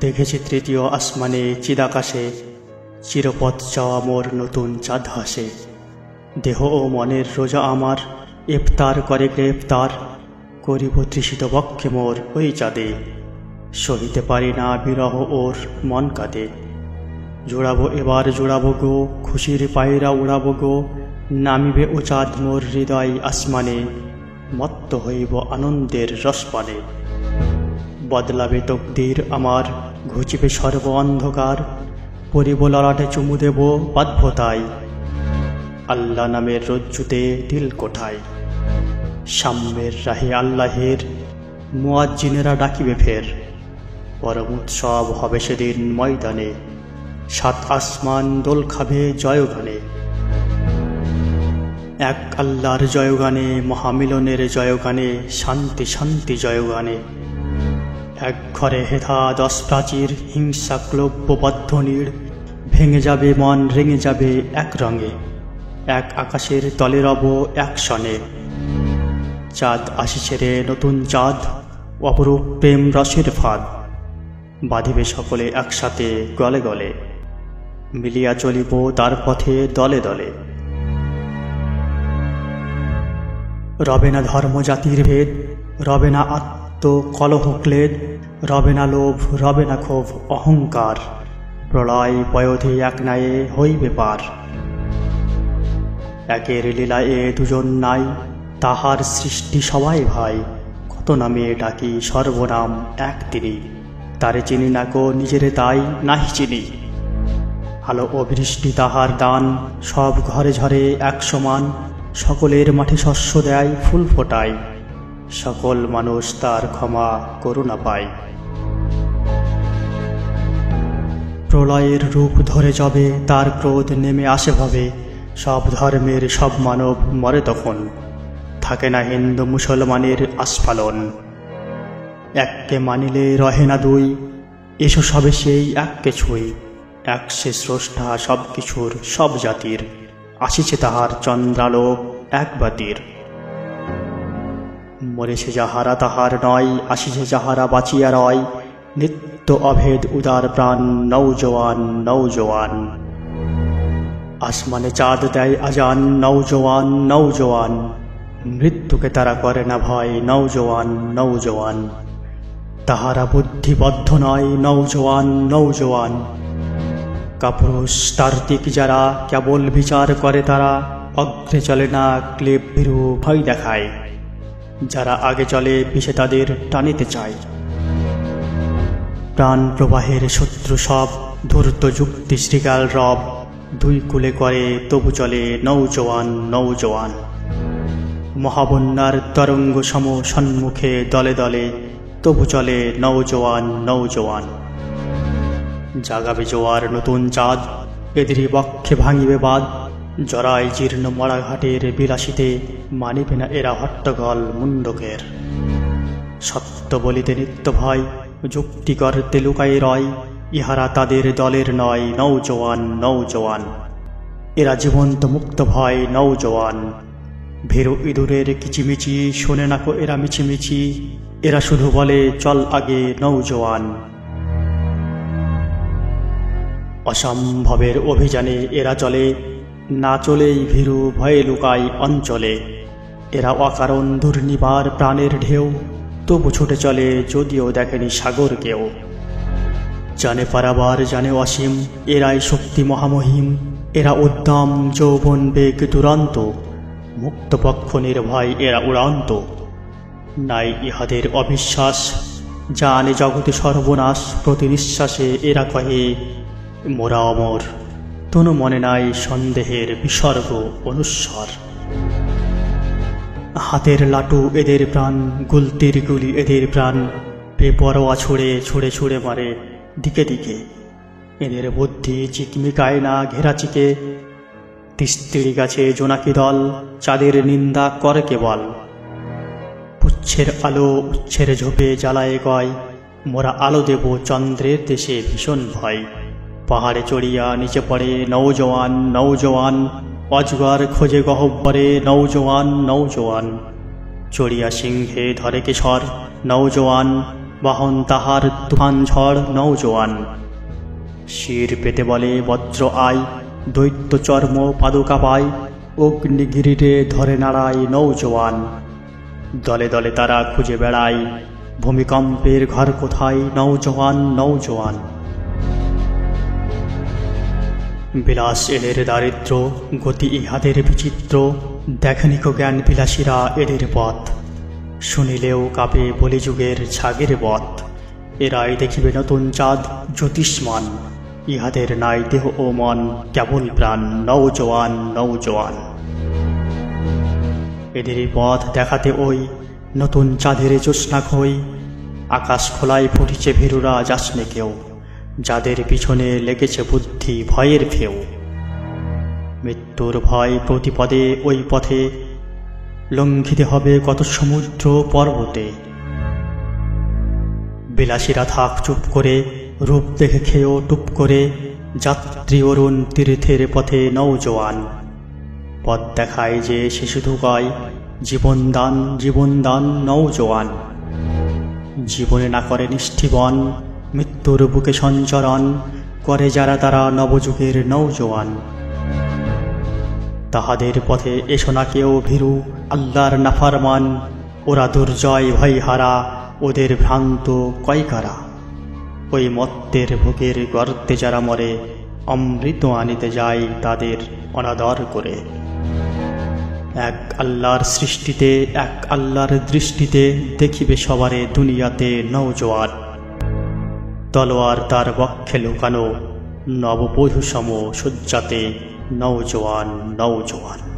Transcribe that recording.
দেখেছি তৃতীয় আসমানে চিদাকাশে চিরপথ চাওয়া মোর নতুন চাঁদ হাসে। দেহ ও মনের রোজা আমার ইফতার করে গ্রেফতার, করিব তৃষিত বক্ষে মোর ওই চাঁদে। সহিতে পারি না বিরহ ওর মন কাঁদে। জোড়াবো এবার জোড়াবো গো, খুশির পায়রা উড়াবো গো। নামিবে ও চাঁদ মোর হৃদয় আসমানে, মত্ত হইব আনন্দের রসপানে। বদলাবে তকদির আমার, ঘুচিবে সর্ব অন্ধকার। পরিব ললাটে চুমু দেব বাধ্যতায়, আল্লাহ নামের রজ্জুতে দিল কোঠায়। সাম্যের রাহে আল্লাহের মুয়াজ্জিনেরা ডাকিবে ফের। পরম উৎসব হবে সেদিন ময়দানে, সাত আসমান দোল খাবে জয়গানে। এক আল্লাহর জয়গানে, মহামিলনের জয়গানে, শান্তি শান্তি জয়গানে। এক ঘরে হেথা 10 প্রাচীর, হিংসা ক্লব্য বদ্ধ নীড়। ভেঙে যাবে মন, রেঙে যাবে এক রঙে, এক আকাশের তলে রব এক সনে। চাঁদ আসিছে রে নতুন চাঁদ, অপরূপ প্রেম রসের ফাঁদ। বাঁধিবে সকলে একসাথে গলে গলে, মিলিয়া চলিব তার পথে দলে দলে। রবে না ধর্ম জাতির ভেদ, রবে না আত্ম কলহ ক্লেদ। রবে না লোভ, রবে না ক্ষোভ অহংকার। প্রলয় পয়োধি এক নায়ে হইবে পার। একের লীলায় দুজন নাই, তাহার সৃষ্টি সবাই ভাই। কত নামে ডাকি সর্বনাম এক তিনি, তারে চিনি না গো নিজেরে তাই নাহি চিনি। আলো ও বৃষ্টি তাহার দান, সব ঘরে ঝরে এক সমান। সকলের মাঠে শস্য দেয় ফুল ফোটায়, সকল মানুষ তার ক্ষমা করুণা পায়। প্রলয়ের রূপ ধরে যাবে, তার ক্রোধ নেমে আসে ভাবে। সব ধর্মের সব মানব মরে তখন, থাকে না হিন্দু মুসলমানের আস্ফালন। এককে মানিলে রহে না দুই, এসো সবে সেই এককে ছুঁই। এক সে স্রষ্টা সব কিছুর সব জাতির, আসিছে তাহার চন্দ্রালোক এক বাতির। মরেছে যাহারা তাহার নয়, আসিছে যাহারা বাঁচিয়া রয়। নিত্য অভেদ উদার প্রাণ নৌজওয়ান নৌজওয়ান। আসমানে চাঁদ দেয় আজান, নৌজওয়ান নৌজওয়ান। মৃত্যুকে তারা করে না ভয়, নৌজওয়ান নৌজওয়ান। তাহারা বুদ্ধিবদ্ধ নয়, নৌজওয়ান নৌজওয়ান। কাপুরুষ তার্কিক যারা, কেবল বিচার করে তারা। অগ্রে চলে না ক্লেব ভীরু ভয় দেখায়, যারা আগে চলে পিছে তাদের টানিতে চায়। প্রাণ প্রবাহের শত্রু সব, ধূর্ত যুক্তি শৃগাল রব। দুই কুলে করে তবু চলে নৌজওয়ান নৌজওয়ান। মহাবন্যার তরঙ্গ সম সম্মুখে দলে দলে, তবু চলে নৌজওয়ান নৌজওয়ান। জাগাবে জোয়ার নতুন চাঁদ, এদেরই বক্ষে ভাঙিবে বাদ। জরায় জীর্ণ মরাঘাটের বিলাসিতে, মানিবে না এরা হট্টগোল মুন্ডকের। সত্য বলিতে নিত্য ভয়, যুক্তি করতে লুকাই রয়। ইহারা তাদের দলের নয়, নৌজওয়ান নৌজওয়ান। এরা জীবন্ত মুক্ত ভয় নৌজওয়ান। ভীরু ইঁদুরের কিচিমিচি শোনে নাকো এরা মিছিমিছি। এরা শুধু বলে চল আগে নৌজওয়ান। অসম্ভবের অভিযানে এরা চলে, না চলেই ভীরু ভয়ে লুকায় অঞ্চলে। এরা অকারণ দুর্নিবার প্রাণের ঢেউ, তবু ছুটে চলে যদিও দেখেনি সাগর কেউ। জানে পারাবার জানে অসীম, এরাই শক্তি মহামহিম। এরা উদ্দাম যৌবন বেগ দুরন্ত, মুক্তপক্ষ নির্ভয় এরা উড়ান্ত। নাই ইহাদের অবিশ্বাস, জানে জগতে সর্বনাশ। প্রতি নিঃশ্বাসে এরা কহে মোরা অমর, তনু মনে নাই সন্দেহের বিসর্গ অনুস্বর। হাতের লাটু এদের প্রাণ, গুলতির গুলি এদের প্রাণ। বেপরোয়া ছুড়ে ছুড়ে ছুড়ে মারে দিকে দিকে। এদের বুদ্ধি চিকমিকায় না ঘেরাচিকে। তিস্তিরি গাছে জোনাকি দল, চাঁদের নিন্দা করে কেবল। পুচ্ছের আলো উচ্ছের ঝোপে জ্বালায় গয়, মোরা আলো দেব চন্দ্রের দেশে ভীষণ ভয়। পাহাড়ে চড়িয়া নিচে পড়ে নৌজওয়ান নৌজওয়ান। অজগর খোঁজে গহ্বরে নৌজওয়ান নৌজওয়ান। চড়িয়া সিংহে ধরে কেশর নৌজওয়ান। বাহন তাহার তুফান ঝড় নৌজোয়ান। শির পেতে বলে বজ্র আয়, দৈত্য চর্ম পাদুকা পায়, অগ্নিগিরিরে ধরে নাড়ায় নৌজোয়ান। দলে দলে তারা খুঁজে বেড়ায়, ভূমিকম্পের ঘর কোথায়, নৌজোয়ান নৌজোয়ান। বিলাস এদের দারিদ্র, গতি ইহাদের বিচিত্র, দেখেনিক জ্ঞান বিলাসীরা এদের পথ। শুনিলেও কাঁপে বলিযুগের ছাগের বধ। এরাই দেখিবে নতুন চাঁদ জ্যোতিষ্মান, ইহাদের নাই দেহ ও মন কেবল প্রাণ, নৌজোয়ান নৌজোয়ান। এদেরই পথ দেখাতে ওই নতুন চাঁদের জ্যোৎস্না খই, আকাশ খোলায় ফুটিছে ভীরুরা যাসনে কেউ, যাদের পিছনে লেগেছে বুদ্ধি ভয়ের ফেউ। মৃত্যুর ভয় প্রতিপদে ওই পথে, লঙ্ঘিতে হবে কত সমুদ্র পর্বতে। বিলাসীরা থাক চুপ করে, রূপ দেখে খেয়েও টুপ করে, যাত্রী অরুণ তীর্থের পথে নৌজোয়ান। পথ দেখায় যে সে শুধু কয়, জীবনদান জীবনদান নৌজোয়ান। জীবনে না করে নিষ্ঠিবন, মৃত্যুর বুকে সঞ্চরণ করে যারা তারা নবযুগের নৌজোয়ান। তাহাদের পথে এসো না কেউ ভীরু, আল্লাহর নাফরমান, ওরা দুর্জয় ভয়হারা, ওদের ভ্রান্ত কয়কারা। ওই মত্তের ভোগের গর্তে যারা মরে, অমৃত আনিতে যায় তাদের অনাদর করে। এক আল্লাহর সৃষ্টিতে, এক আল্লাহর দৃষ্টিতে, দেখিবে সবারে দুনিয়াতে নৌজোয়ান। তলোয়ার তার বক্ষে লুকানো, নববধূ সম শয্যাতে, নৌজোয়ান নৌজোয়ান।